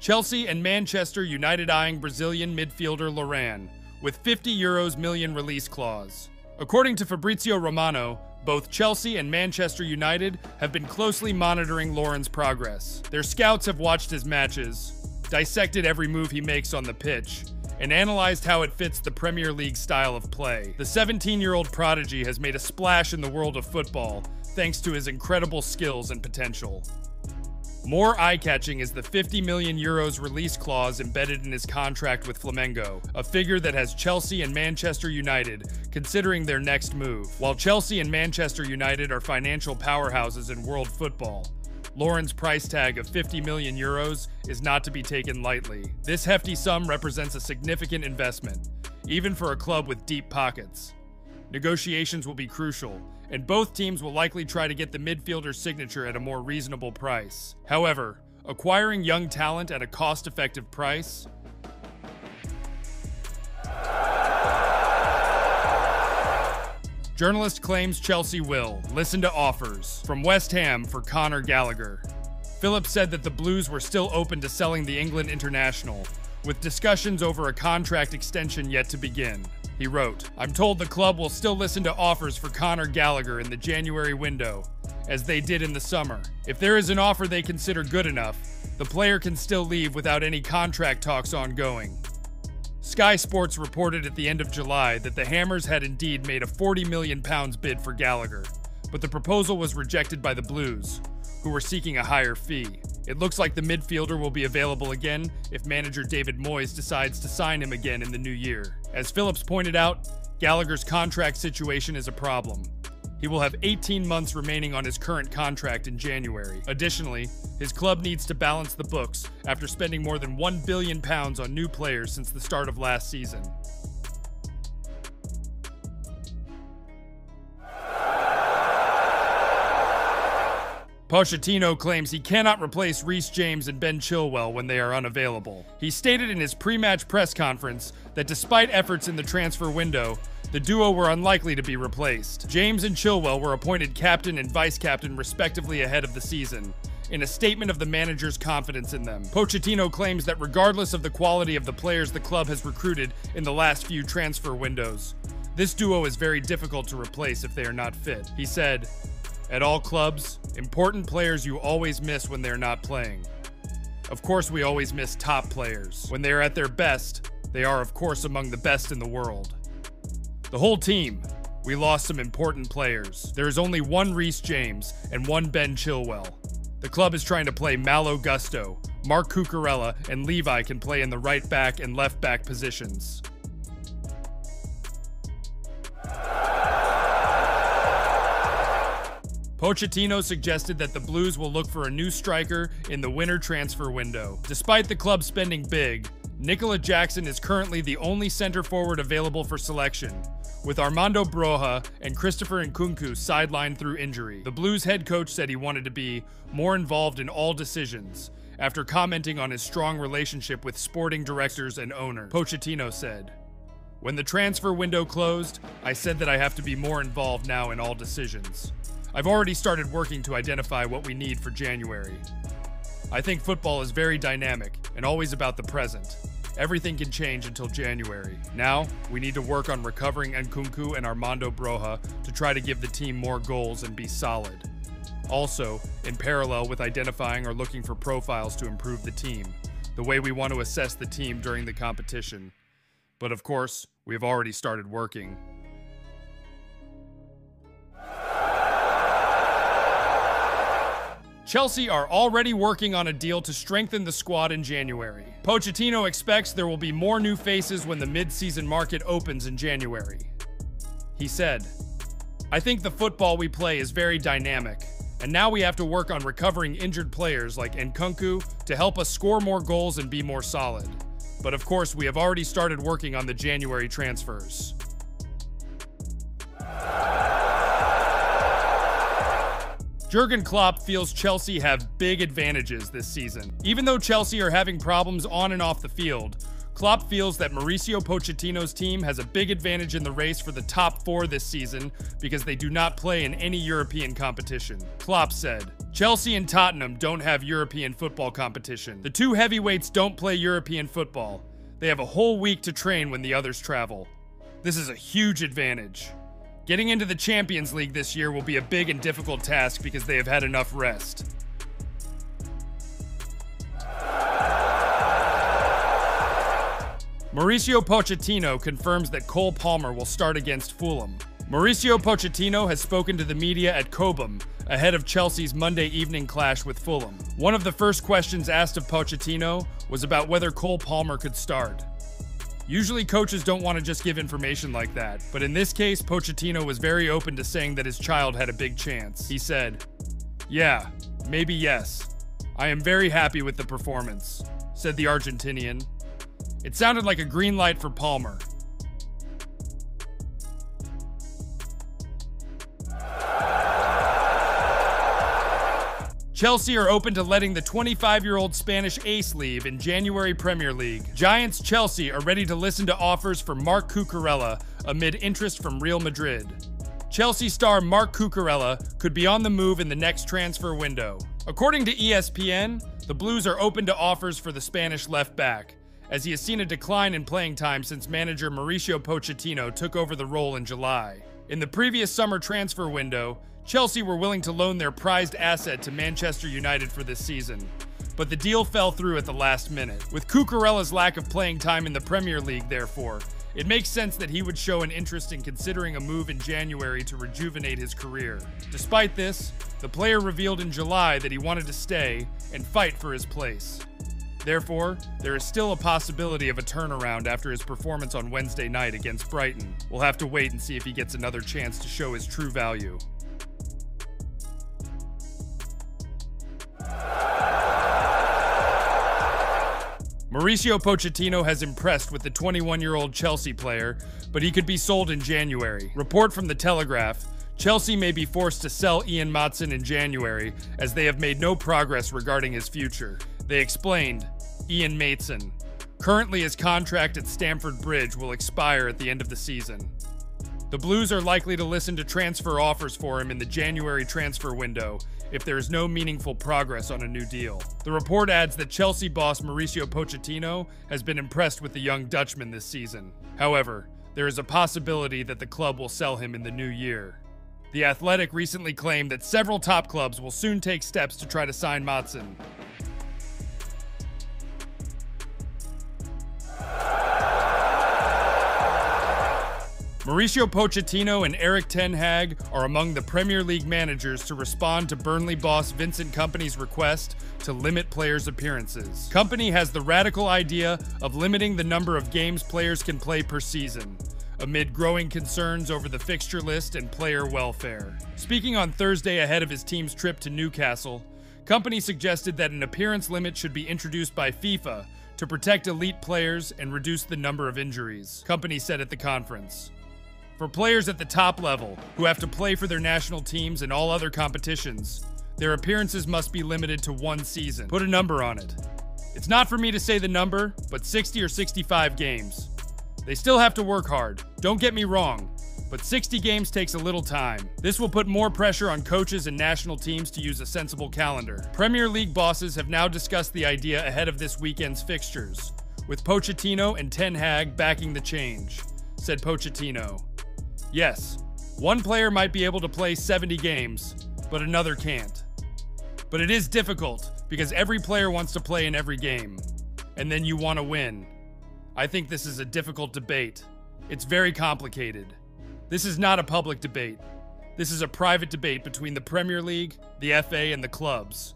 Chelsea and Manchester United eyeing Brazilian midfielder Lorran, with €50 million release clause. According to Fabrizio Romano, both Chelsea and Manchester United have been closely monitoring Lorran's progress. Their scouts have watched his matches, dissected every move he makes on the pitch, and analyzed how it fits the Premier League style of play. The 17-year-old prodigy has made a splash in the world of football thanks to his incredible skills and potential. More eye-catching is the €50 million release clause embedded in his contract with Flamengo, a figure that has Chelsea and Manchester United considering their next move. While Chelsea and Manchester United are financial powerhouses in world football, Lorran's price tag of €50 million is not to be taken lightly. This hefty sum represents a significant investment, even for a club with deep pockets. Negotiations will be crucial, and both teams will likely try to get the midfielder's signature at a more reasonable price. However, acquiring young talent at a cost-effective price Journalist claims Chelsea will listen to offers from West Ham for Conor Gallagher. Phillips said that the Blues were still open to selling the England international, with discussions over a contract extension yet to begin. He wrote, "I'm told the club will still listen to offers for Conor Gallagher in the January window, as they did in the summer. If there is an offer they consider good enough, the player can still leave without any contract talks ongoing." Sky Sports reported at the end of July that the Hammers had indeed made a £40 million bid for Gallagher, but the proposal was rejected by the Blues, who were seeking a higher fee. It looks like the midfielder will be available again if manager David Moyes decides to sign him again in the new year. As Phillips pointed out, Gallagher's contract situation is a problem. He will have 18 months remaining on his current contract in January. Additionally, his club needs to balance the books after spending more than £1 billion on new players since the start of last season. Pochettino claims he cannot replace James and Ben Chilwell when they are unavailable. He stated in his pre-match press conference that despite efforts in the transfer window, the duo were unlikely to be replaced. James and Chilwell were appointed captain and vice-captain respectively ahead of the season, in a statement of the manager's confidence in them. Pochettino claims that regardless of the quality of the players the club has recruited in the last few transfer windows, this duo is very difficult to replace if they are not fit. He said, "At all clubs, important players you always miss when they're not playing. Of course we always miss top players. When they are at their best, they are of course among the best in the world. The whole team, we lost some important players. There is only one James and one Ben Chilwell. The club is trying to play Malo Gusto, Marc Cucurella, and Levi can play in the right back and left back positions." Pochettino suggested that the Blues will look for a new striker in the winter transfer window. Despite the club spending big, Nicola Jackson is currently the only center forward available for selection, with Armando Broja and Christopher Nkunku sidelined through injury. The Blues head coach said he wanted to be more involved in all decisions, after commenting on his strong relationship with sporting directors and owners. Pochettino said, "When the transfer window closed, I said that I have to be more involved now in all decisions. I've already started working to identify what we need for January. I think football is very dynamic and always about the present. Everything can change until January. Now, we need to work on recovering Nkunku and Armando Broja to try to give the team more goals and be solid. Also, in parallel with identifying or looking for profiles to improve the team, the way we want to assess the team during the competition. But of course, we have already started working." Chelsea are already working on a deal to strengthen the squad in January. Pochettino expects there will be more new faces when the mid-season market opens in January. He said, "I think the football we play is very dynamic, and now we have to work on recovering injured players like Nkunku to help us score more goals and be more solid. But of course, we have already started working on the January transfers." Jurgen Klopp feels Chelsea have big advantages this season. Even though Chelsea are having problems on and off the field, Klopp feels that Mauricio Pochettino's team has a big advantage in the race for the top 4 this season because they do not play in any European competition. Klopp said, Chelsea and Tottenham don't have European football competition. The two heavyweights don't play European football. They have a whole week to train when the others travel. This is a huge advantage. Getting into the Champions League this year will be a big and difficult task because they have had enough rest. Mauricio Pochettino confirms that Cole Palmer will start against Fulham. Mauricio Pochettino has spoken to the media at Cobham ahead of Chelsea's Monday evening clash with Fulham. One of the first questions asked of Pochettino was about whether Cole Palmer could start. Usually coaches don't want to just give information like that, but in this case, Pochettino was very open to saying that his child had a big chance. He said, "Yeah, maybe yes. I am very happy with the performance," said the Argentinian. It sounded like a green light for Palmer. Chelsea are open to letting the 25-year-old Spanish ace leave in January Premier League. Giants Chelsea are ready to listen to offers for Marc Cucurella amid interest from Real Madrid. Chelsea star Marc Cucurella could be on the move in the next transfer window. According to ESPN, the Blues are open to offers for the Spanish left back, as he has seen a decline in playing time since manager Mauricio Pochettino took over the role in July. In the previous summer transfer window, Chelsea were willing to loan their prized asset to Manchester United for this season, but the deal fell through at the last minute. With Cucurella's lack of playing time in the Premier League, therefore, it makes sense that he would show an interest in considering a move in January to rejuvenate his career. Despite this, the player revealed in July that he wanted to stay and fight for his place. Therefore, there is still a possibility of a turnaround after his performance on Wednesday night against Brighton. We'll have to wait and see if he gets another chance to show his true value. Mauricio Pochettino has impressed with the 21-year-old Chelsea player, but he could be sold in January. Report from The Telegraph: Chelsea may be forced to sell Ian Maatsen in January, as they have made no progress regarding his future. They explained, Ian Maatsen. Currently, his contract at Stamford Bridge will expire at the end of the season. The Blues are likely to listen to transfer offers for him in the January transfer window if there is no meaningful progress on a new deal. The report adds that Chelsea boss Mauricio Pochettino has been impressed with the young Dutchman this season. However, there is a possibility that the club will sell him in the new year. The Athletic recently claimed that several top clubs will soon take steps to try to sign Maatsen. Mauricio Pochettino and Erik ten Hag are among the Premier League managers to respond to Burnley boss Vincent Kompany's request to limit players' appearances. Kompany has the radical idea of limiting the number of games players can play per season, amid growing concerns over the fixture list and player welfare. Speaking on Thursday ahead of his team's trip to Newcastle, Kompany suggested that an appearance limit should be introduced by FIFA to protect elite players and reduce the number of injuries, Kompany said at the conference. For players at the top level, who have to play for their national teams and all other competitions, their appearances must be limited to one season. Put a number on it. It's not for me to say the number, but 60 or 65 games. They still have to work hard, don't get me wrong, but 60 games takes a little time. This will put more pressure on coaches and national teams to use a sensible calendar. Premier League bosses have now discussed the idea ahead of this weekend's fixtures, with Pochettino and Ten Hag backing the change, said Pochettino. Yes, one player might be able to play 70 games, but another can't. But it is difficult, because every player wants to play in every game, and then you want to win. I think this is a difficult debate. It's very complicated. This is not a public debate. This is a private debate between the Premier League, the FA, and the clubs.